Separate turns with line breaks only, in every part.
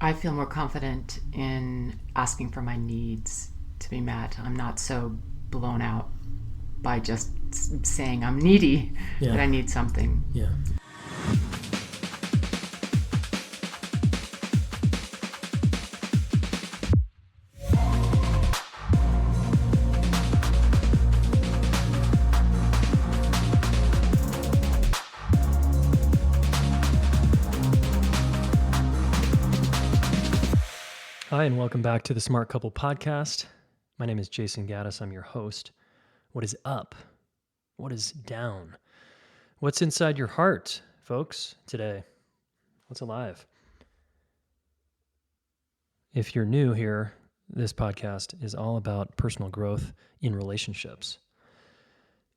I feel more confident in asking for my needs to be met. I'm not so blown out by just saying I'm needy, that
Yeah.
I need something.
Yeah. Hi, and welcome back to the Smart Couple Podcast. My name is Jayson Gaddis. I'm your host. What is up? What is down? What's inside your heart, folks, today? What's alive? If you're new here, this podcast is all about personal growth in relationships.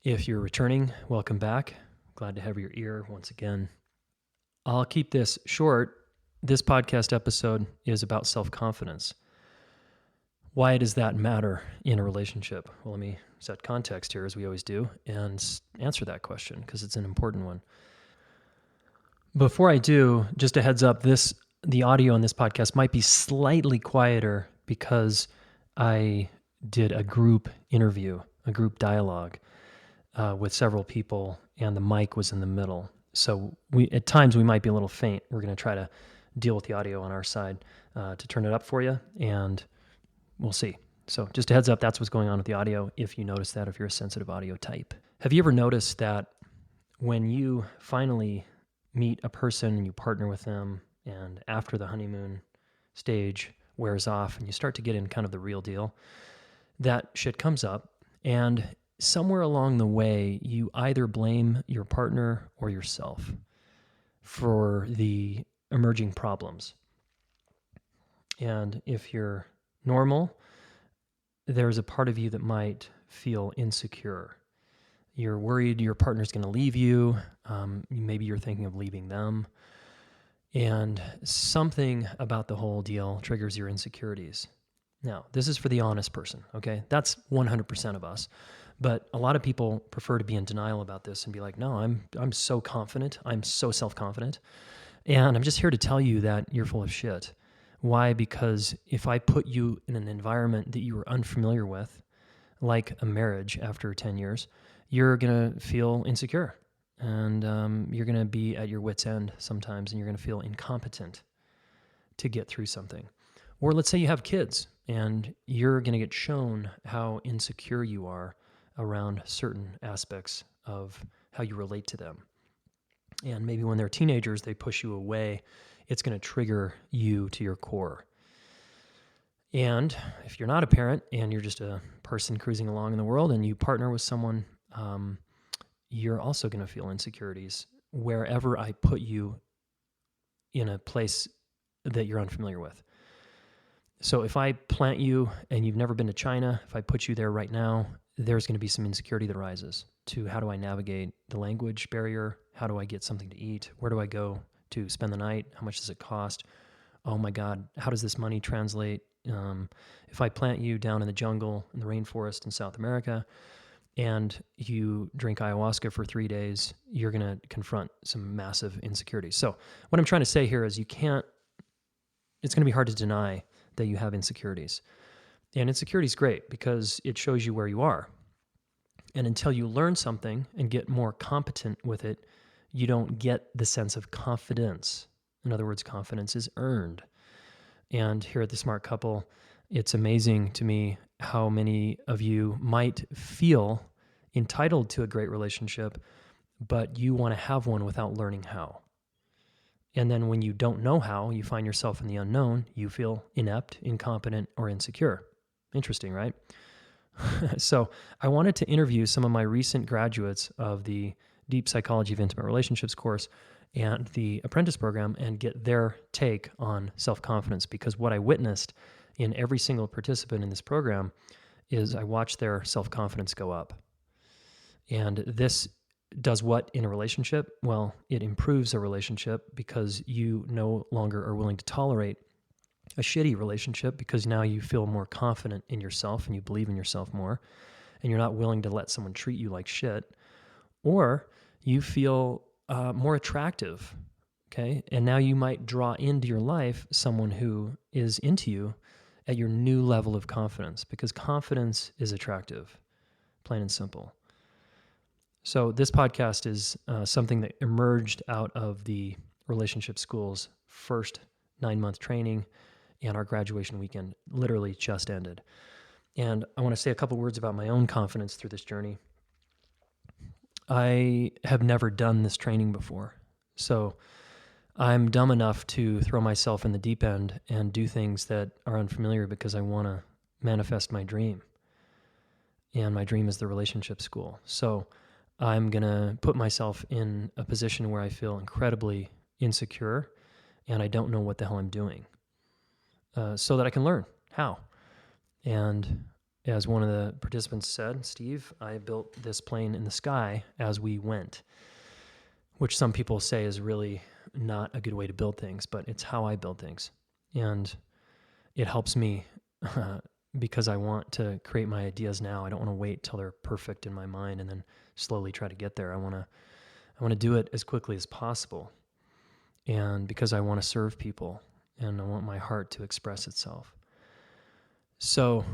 If you're returning, welcome back. Glad to have your ear once again. I'll keep this short. This podcast episode is about self-confidence. Why does that matter in a relationship? Well, let me set context here, as we always do, and answer that question because it's an important one. Before I do, just a heads up, the audio on this podcast might be slightly quieter because I did a group interview, a group dialogue with several people, and the mic was in the middle. So at times we might be a little faint. We're going to try to deal with the audio on our side to turn it up for you, and we'll see. So just a heads up, that's what's going on with the audio, if you notice that, if you're a sensitive audio type. Have you ever noticed that when you finally meet a person and you partner with them, and after the honeymoon stage wears off and you start to get in kind of the real deal, that shit comes up, and somewhere along the way, you either blame your partner or yourself for the emerging problems. And if you're normal, there's a part of you that might feel insecure. You're worried your partner's going to leave you. Maybe you're thinking of leaving them. And something about the whole deal triggers your insecurities. Now, this is for the honest person, okay? That's 100% of us. But a lot of people prefer to be in denial about this and be like, no, I'm so confident. I'm so self-confident. And I'm just here to tell you that you're full of shit. Why? Because if I put you in an environment that you were unfamiliar with, like a marriage after 10 years, you're going to feel insecure. And you're going to be at your wit's end sometimes, and you're going to feel incompetent to get through something. Or let's say you have kids, and you're going to get shown how insecure you are around certain aspects of how you relate to them. And maybe when they're teenagers, they push you away. It's going to trigger you to your core. And if you're not a parent and you're just a person cruising along in the world and you partner with someone, you're also going to feel insecurities wherever I put you in a place that you're unfamiliar with. So if I plant you and you've never been to China, if I put you there right now, there's going to be some insecurity that rises to how do I navigate the language barrier? How do I get something to eat? Where do I go to spend the night? How much does it cost? Oh my God, how does this money translate? If I plant you down in the jungle, in the rainforest in South America, and you drink ayahuasca for 3 days, you're going to confront some massive insecurities. So what I'm trying to say here is it's going to be hard to deny that you have insecurities. And insecurity is great because it shows you where you are. And until you learn something and get more competent with it, you don't get the sense of confidence. In other words, confidence is earned. And here at the Smart Couple, it's amazing to me how many of you might feel entitled to a great relationship, but you want to have one without learning how. And then when you don't know how, you find yourself in the unknown, you feel inept, incompetent, or insecure. Interesting, right? So I wanted to interview some of my recent graduates of the Deep Psychology of Intimate Relationships course and the apprentice program and get their take on self-confidence, because what I witnessed in every single participant in this program is I watched their self-confidence go up. And this does what in a relationship? Well, it improves a relationship because you no longer are willing to tolerate a shitty relationship because now you feel more confident in yourself and you believe in yourself more, and you're not willing to let someone treat you like shit. Or you feel more attractive Okay. And now you might draw into your life someone who is into you at your new level of confidence, because confidence is attractive, plain and simple. So this podcast is something that emerged out of the Relationship School's first 9-month training, and our graduation weekend literally just ended. And I want to say a couple words about my own confidence through this journey. I have never done this training before. So I'm dumb enough to throw myself in the deep end and do things that are unfamiliar because I want to manifest my dream. And my dream is the Relationship School. So I'm going to put myself in a position where I feel incredibly insecure and I don't know what the hell I'm doing, so that I can learn how. And as one of the participants said, Steve, I built this plane in the sky as we went, which some people say is really not a good way to build things, but it's how I build things. And it helps me because I want to create my ideas now. I don't want to wait till they're perfect in my mind and then slowly try to get there. I want to do it as quickly as possible. And because I want to serve people and I want my heart to express itself. So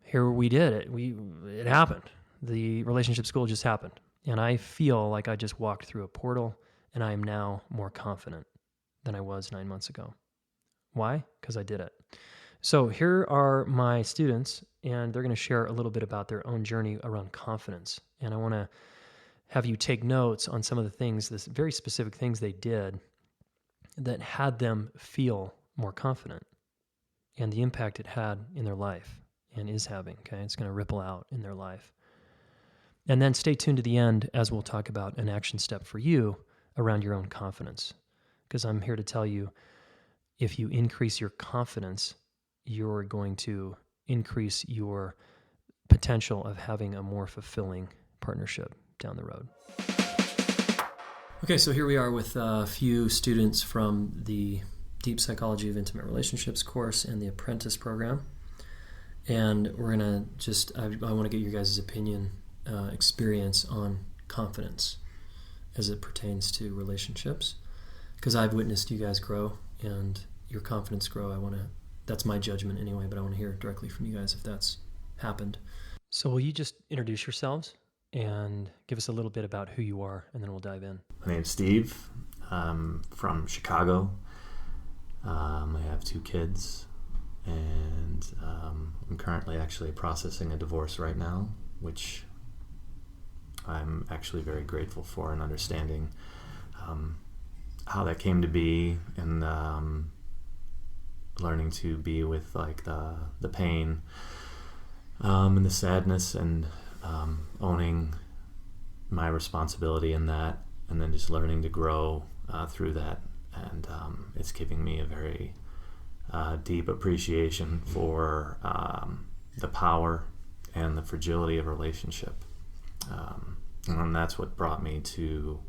here we did it. It happened. The Relationship School just happened. And I feel like I just walked through a portal and I am now more confident than I was 9 months ago. Why? Because I did it. So here are my students, and they're going to share a little bit about their own journey around confidence. And I want to have you take notes on some of the things, this very specific things they did that had them feel more confident and the impact it had in their life and is having. Okay, it's going to ripple out in their life. And then stay tuned to the end as we'll talk about an action step for you around your own confidence. Because I'm here to tell you, if you increase your confidence, you're going to increase your potential of having a more fulfilling partnership down the road. Okay, so here we are with a few students from the Deep Psychology of Intimate Relationships course and the Apprentice program. And we're going to I want to get your guys' opinion, experience on confidence as it pertains to relationships. Because I've witnessed you guys grow and your confidence grow. That's my judgment anyway, but I want to hear directly from you guys if that's happened. So will you just introduce yourselves and give us a little bit about who you are, and then we'll dive in.
My name's Steve. I'm from Chicago. I have 2 kids, and I'm currently actually processing a divorce right now, which I'm actually very grateful for, and understanding how that came to be, and learning to be with like the pain and the sadness, and owning my responsibility in that, and then just learning to grow through that. And it's giving me a very deep appreciation for the power and the fragility of a relationship. And that's what brought me to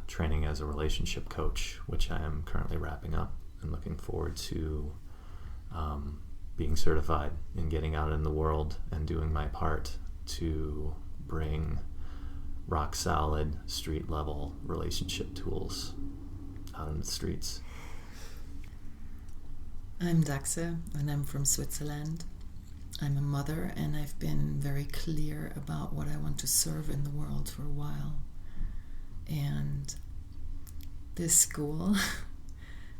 training as a relationship coach, which I am currently wrapping up and looking forward to being certified and getting out in the world and doing my part to bring rock solid street level relationship tools out in the streets.
I'm Daxe, and I'm from Switzerland. I'm a mother, and I've been very clear about what I want to serve in the world for a while. And this school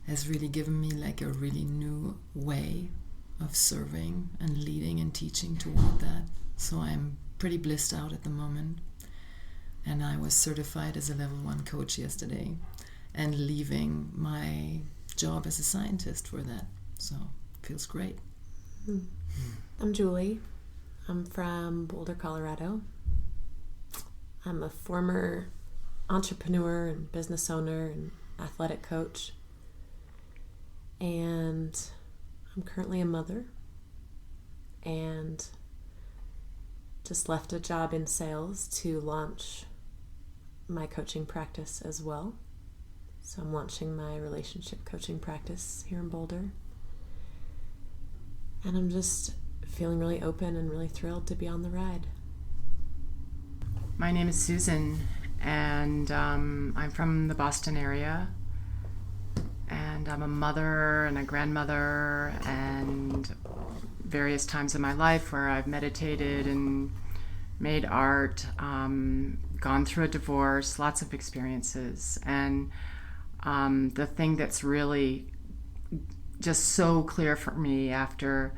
has really given me like a really new way of serving and leading and teaching toward that. So I'm pretty blissed out at the moment. And I was certified as a level 1 coach yesterday, and leaving my job as a scientist for that. So it feels great.
I'm Julie. I'm from Boulder, Colorado. I'm a former entrepreneur and business owner and athletic coach. And I'm currently a mother, and just left a job in sales to launch my coaching practice as well. So I'm launching my relationship coaching practice here in Boulder. And I'm just feeling really open and really thrilled to be on the ride.
My name is Susan, and I'm from the Boston area. and I'm a mother and a grandmother, and various times in my life where I've meditated and made art, gone through a divorce, lots of experiences. And the thing that's really just so clear for me after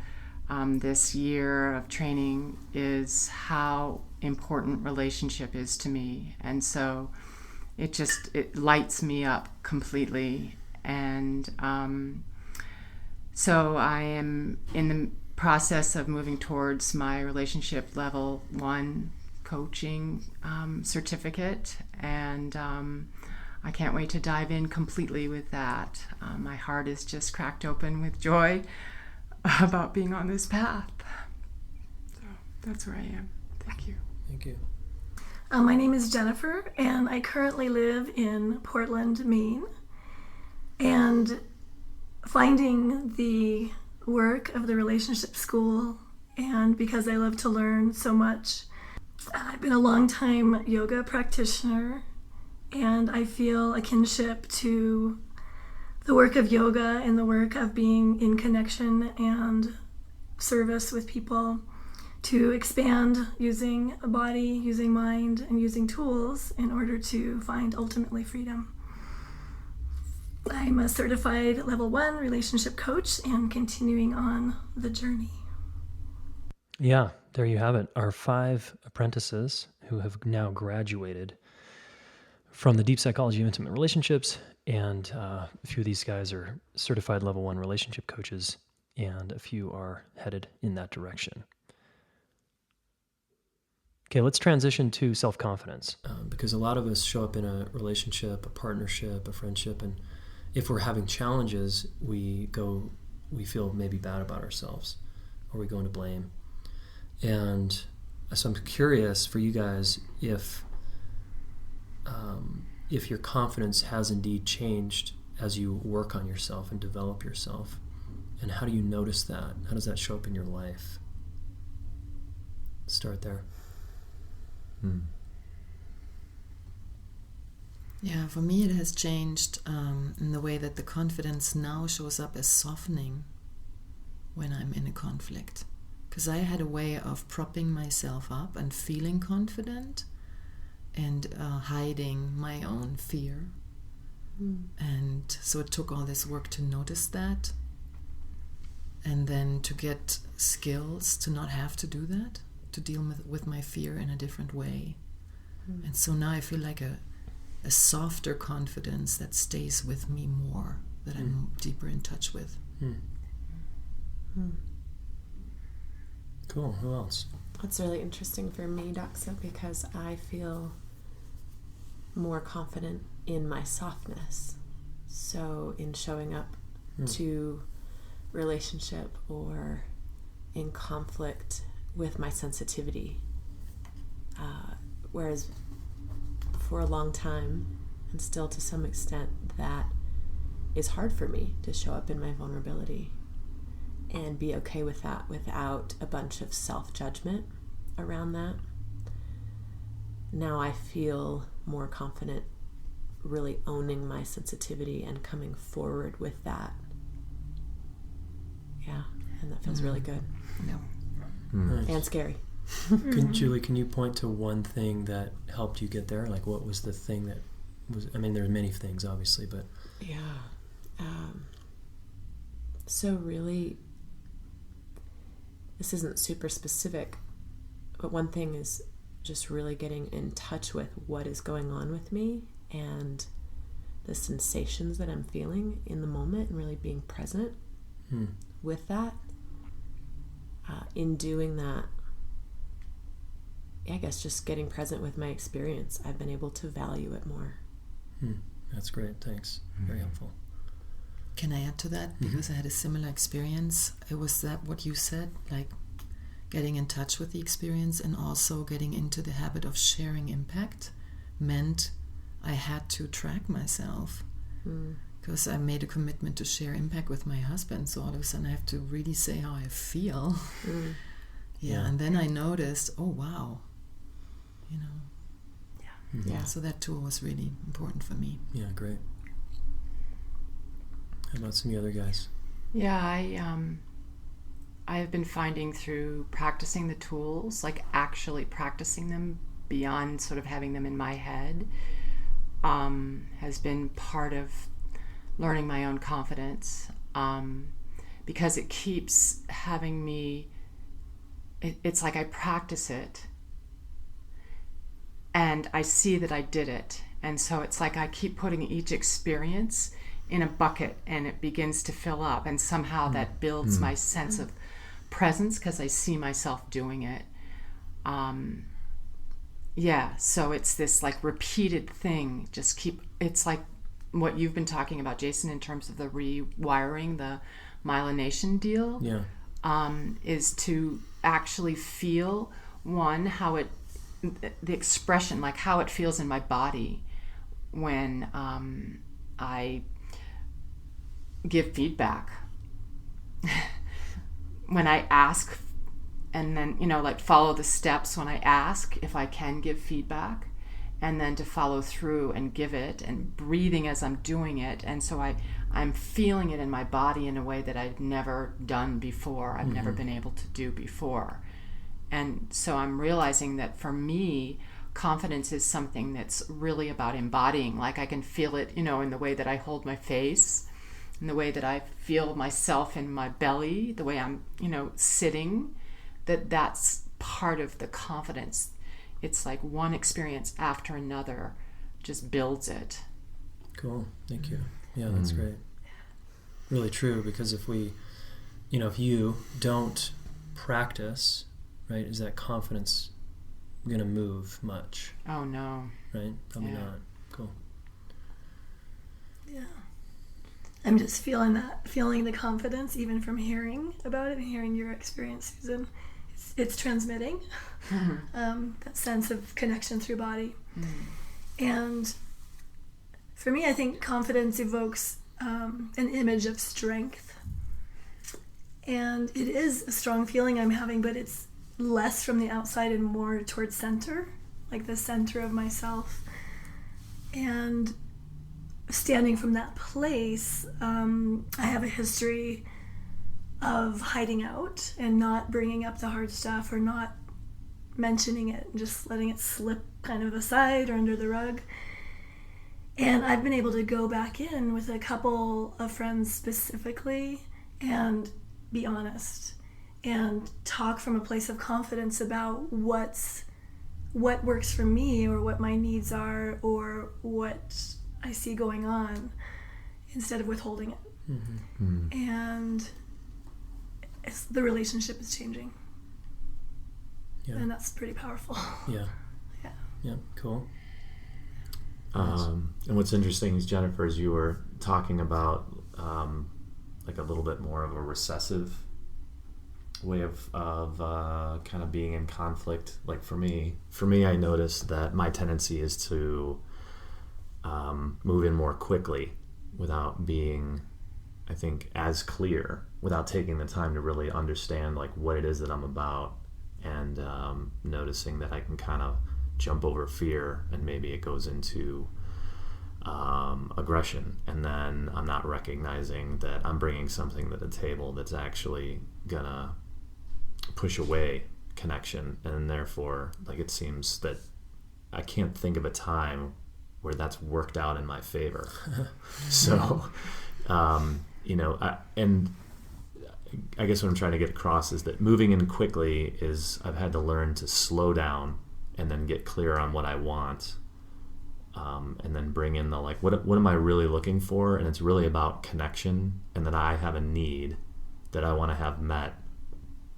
this year of training is how important relationship is to me. And so it lights me up completely. And so I am in the process of moving towards my relationship level 1 coaching certificate, and I can't wait to dive in completely with that. My heart is just cracked open with joy about being on this path. So that's where I am. Thank you.
Thank you.
My name is Jennifer, and I currently live in Portland, Maine. And finding the work of the relationship school, and because I love to learn so much, I've been a long-time yoga practitioner, and I feel a kinship to the work of yoga and the work of being in connection and service with people to expand using a body, using mind, and using tools in order to find ultimately freedom. I'm a certified level 1 relationship coach and continuing on the journey.
Yeah, there you have it. Our 5 apprentices who have now graduated from the deep psychology of intimate relationships, and a few of these guys are certified level 1 relationship coaches, and a few are headed in that direction. Okay, let's transition to self-confidence. Because a lot of us show up in a relationship, a partnership, a friendship, and if we're having challenges, we feel maybe bad about ourselves, or we go into blame. And so I'm curious for you guys if your confidence has indeed changed as you work on yourself and develop yourself, and how do you notice that? How does that show up in your life? Start there.
Yeah, for me it has changed in the way that the confidence now shows up as softening when I'm in a conflict. Because I had a way of propping myself up and feeling confident and hiding my own fear. And so it took all this work to notice that, and then to get skills to not have to do that, to deal with my fear in a different way. And so now I feel like a softer confidence that stays with me more, that I'm deeper in touch with.
Cool. Who else?
That's really interesting for me, Doxa, because I feel more confident in my softness. So in showing up to relationship or in conflict with my sensitivity. Whereas for a long time, and still to some extent, that is hard for me to show up in my vulnerability and be okay with that without a bunch of self-judgment around that. Now I feel more confident really owning my sensitivity and coming forward with that. Yeah, and that feels really good.
Yeah.
Nice.
And scary.
Julie, can you point to one thing that helped you get there? Like, what was the thing that was, I mean, there are many things, obviously, but...
Yeah. So really, this isn't super specific, but one thing is just really getting in touch with what is going on with me and the sensations that I'm feeling in the moment, and really being present with that. In doing that, I guess just getting present with my experience, I've been able to value it more.
That's great. Thanks. Very helpful.
Can I add to that? Because I had a similar experience. It was that what you said, like getting in touch with the experience and also getting into the habit of sharing impact meant I had to track myself. Because I made a commitment to share impact with my husband, so all of a sudden I have to really say how I feel. Yeah, and then I noticed, oh wow, you know. Yeah. So that tool was really important for me.
Yeah, great. How about some of the other guys?
Yeah, I have been finding through practicing the tools, like actually practicing them beyond sort of having them in my head, has been part of learning my own confidence, because it keeps having me, it's like I practice it and I see that I did it. And so it's like I keep putting each experience in a bucket and it begins to fill up, and somehow that builds my sense of presence because I see myself doing it. So it's this like repeated thing, it's like what you've been talking about, Jayson, in terms of the rewiring, the myelination deal. Is to actually feel, one, how the expression, like how it feels in my body when I give feedback, when I ask, and then, like follow the steps when I ask if I can give feedback, and then to follow through and give it, and breathing as I'm doing it. And so I'm feeling it in my body in a way that I've never done before, I've never been able to do before. And so I'm realizing that for me, confidence is something that's really about embodying. Like I can feel it, in the way that I hold my face, in the way that I feel myself in my belly, the way I'm, sitting, that's part of the confidence. It's like one experience after another just builds it.
Cool. Thank you. Yeah, that's great. Really true, because if you don't practice, right, is that confidence going to move much?
Oh, no.
Right? Probably not. Cool.
Yeah. I'm just feeling the confidence even from hearing about it and hearing your experience, Susan. It's transmitting that sense of connection through body. And for me, I think confidence evokes an image of strength. And it is a strong feeling I'm having, but it's less from the outside and more towards center, like the center of myself. And standing from that place, I have a history of hiding out and not bringing up the hard stuff or not mentioning it and just letting it slip kind of aside or under the rug. And I've been able to go back in with a couple of friends specifically and be honest and talk from a place of confidence about what works for me or what my needs are or what I see going on, instead of withholding it. And the relationship is changing. And that's pretty powerful.
Yeah, cool.
And what's interesting is, Jennifer, as you were talking about like a little bit more of a recessive way of kind of being in conflict. Like for me, I noticed that my tendency is to move in more quickly without being, I think, as clear, without taking the time to really understand like what it is that I'm about, and noticing that I can kind of jump over fear and maybe it goes into aggression, and then I'm not recognizing that I'm bringing something to the table that's actually gonna push away connection, and therefore like it seems that I can't think of a time where that's worked out in my favor. So I guess what I'm trying to get across is that moving in quickly is, I've had to learn to slow down and then get clear on what I want, and then bring in the like, what am I really looking for? And it's really about connection, and that I have a need that I want to have met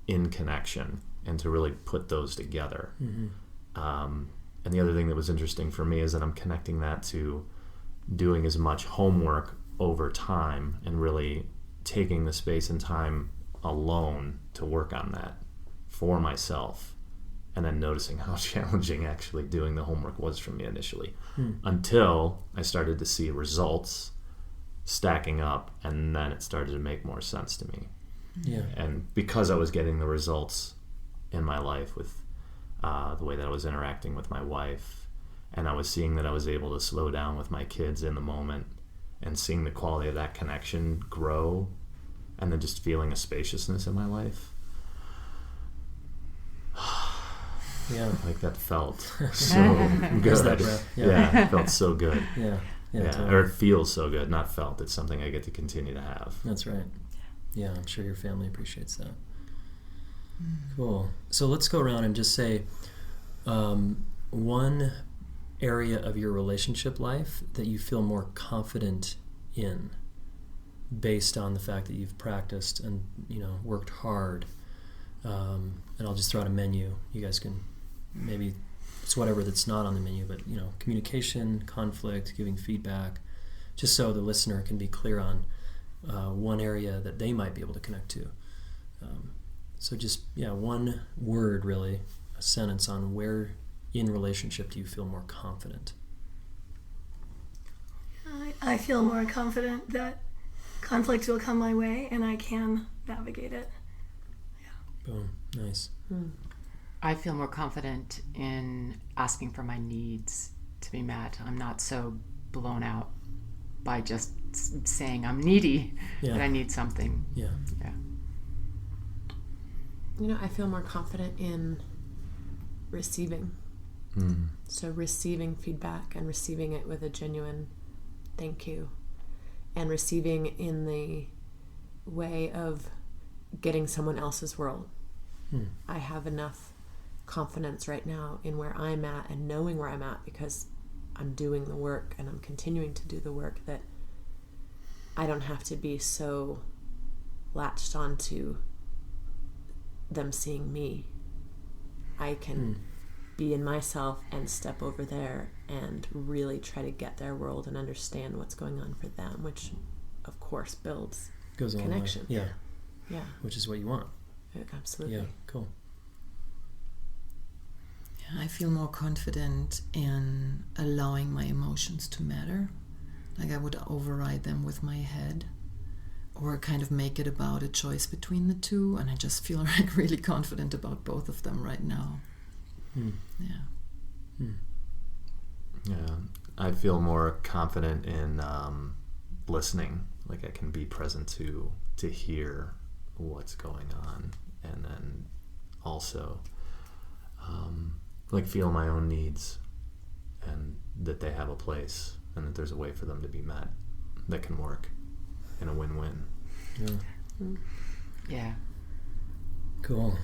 in connection, and to really put those together. And the other thing that was interesting for me is that I'm connecting that to doing as much homework over time and really taking the space and time alone to work on that for myself, and then noticing how challenging actually doing the homework was for me initially, until I started to see results stacking up, and then it started to make more sense to me. And because I was getting the results in my life with the way that I was interacting with my wife, and I was seeing that I was able to slow down with my kids in the moment, and seeing the quality of that connection grow, and then just feeling a spaciousness in my life.
Yeah.
Like that felt so good.
That breath.
Yeah, it felt so good.
Yeah.
Yeah,
Totally.
or it feels so good, not felt. It's something I get to continue to have.
That's right. Yeah, I'm sure your family appreciates that. Cool. So let's go around and just say one area of your relationship life that you feel more confident in based on the fact that you've practiced and, worked hard. And I'll just throw out a menu. You guys can maybe, it's whatever that's not on the menu, but, communication, conflict, giving feedback, just so the listener can be clear on one area that they might be able to connect to. So just, one word really, a sentence on where in relationship do you feel more confident?
I feel more confident that conflict will come my way and I can navigate it.
Boom. Nice.
I feel more confident in asking for my needs to be met. I'm not so blown out by just saying I'm needy that I need something.
Yeah.
I feel more confident in receiving. So receiving feedback and receiving it with a genuine thank you, and receiving in the way of getting someone else's world. I have enough confidence right now in where I'm at and knowing where I'm at because I'm doing the work and I'm continuing to do the work, that I don't have to be so latched onto them seeing me. I can be in myself and step over there and really try to get their world and understand what's going on for them, which of course builds
Goes a long way.
connection.
Yeah.
Yeah,
Which is what you want.
absolutely.
Yeah. Cool.
I feel more confident in allowing my emotions to matter. Like I would override them with my head or kind of make it about a choice between the two. And I just feel like really confident about both of them right now.
Yeah, I feel more confident in listening. Like I can be present to hear what's going on, and then also like feel my own needs, and that they have a place, and that there's a way for them to be met that can work in a win-win.
Yeah.
Cool.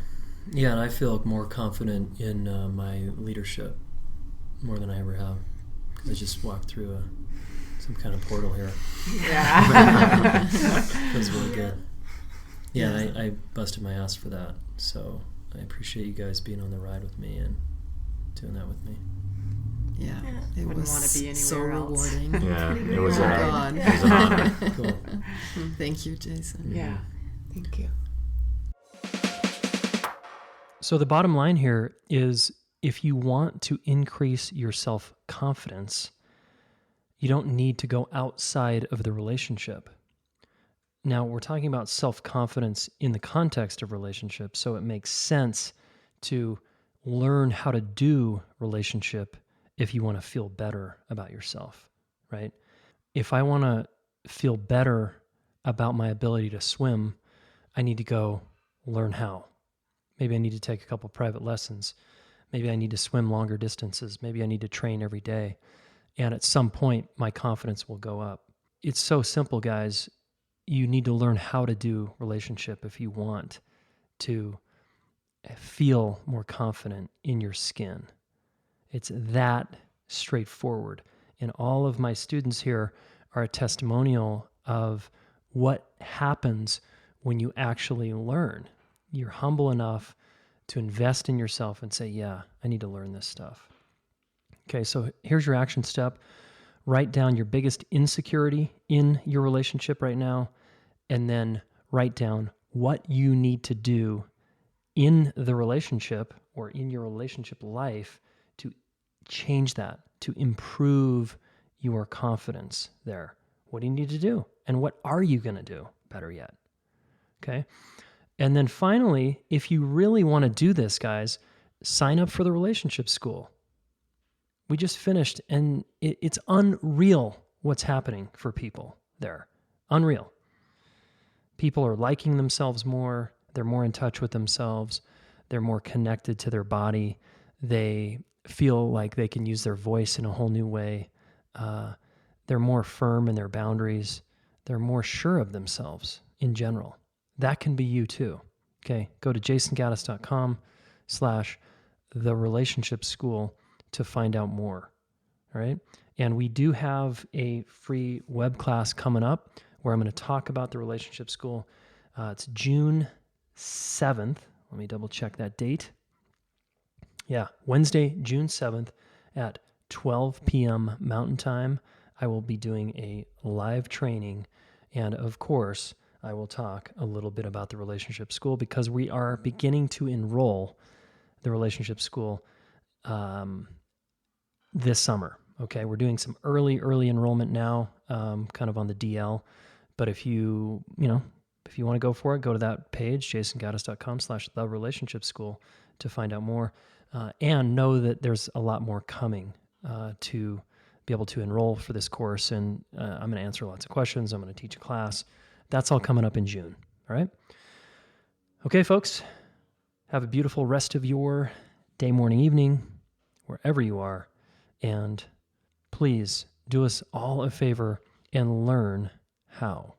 Yeah, and I feel more confident in my leadership more than I ever have, because I just walked through some kind of portal here.
Yeah.
Feels really good. Yeah, and I busted my ass for that, so I appreciate you guys being on the ride with me and doing that with me.
Yeah, it
Wouldn't
was
want to be
so
anywhere else.
rewarding.
Yeah, it
Oh
was
my
an
God.
honor.
Cool.
Thank you, Jayson.
Yeah.
Thank you.
So the bottom line here is, if you want to increase your self-confidence, you don't need to go outside of the relationship. Now, we're talking about self-confidence in the context of relationships, so it makes sense to learn how to do relationship if you want to feel better about yourself, right? If I want to feel better about my ability to swim, I need to go learn how. Maybe I need to take a couple private lessons. Maybe I need to swim longer distances. Maybe I need to train every day. And at some point, my confidence will go up. It's so simple, guys. You need to learn how to do relationship if you want to feel more confident in your skin. It's that straightforward. And all of my students here are a testimonial of what happens when you actually learn. You're humble enough to invest in yourself and say, yeah, I need to learn this stuff. Okay, so here's your action step. Write down your biggest insecurity in your relationship right now, and then write down what you need to do in the relationship or in your relationship life to change that, to improve your confidence there. What do you need to do? And what are you going to do, better yet? Okay? And then finally, if you really want to do this, guys, sign up for the relationship school. We just finished, and it's unreal what's happening for people there. Unreal. People are liking themselves more. They're more in touch with themselves. They're more connected to their body. They feel like they can use their voice in a whole new way. They're more firm in their boundaries. They're more sure of themselves in general. That can be you too. Okay, go to jasongaddis.com/therelationshipschool to find out more. All right. And we do have a free web class coming up where I'm going to talk about the relationship school. It's June 7th. Let me double check that date. Yeah, Wednesday, June 7th at 12 p.m. Mountain Time. I will be doing a live training. And of course, I will talk a little bit about the relationship school because we are beginning to enroll the relationship school this summer. Okay, we're doing some early enrollment now, kind of on the DL. But if you want to go for it, go to that page, jasongaddis.com/therelationshipschool to find out more. And know that there's a lot more coming to be able to enroll for this course. And I'm going to answer lots of questions. I'm going to teach a class. That's all coming up in June. All right. Okay, folks, have a beautiful rest of your day, morning, evening, wherever you are. And please do us all a favor and learn how.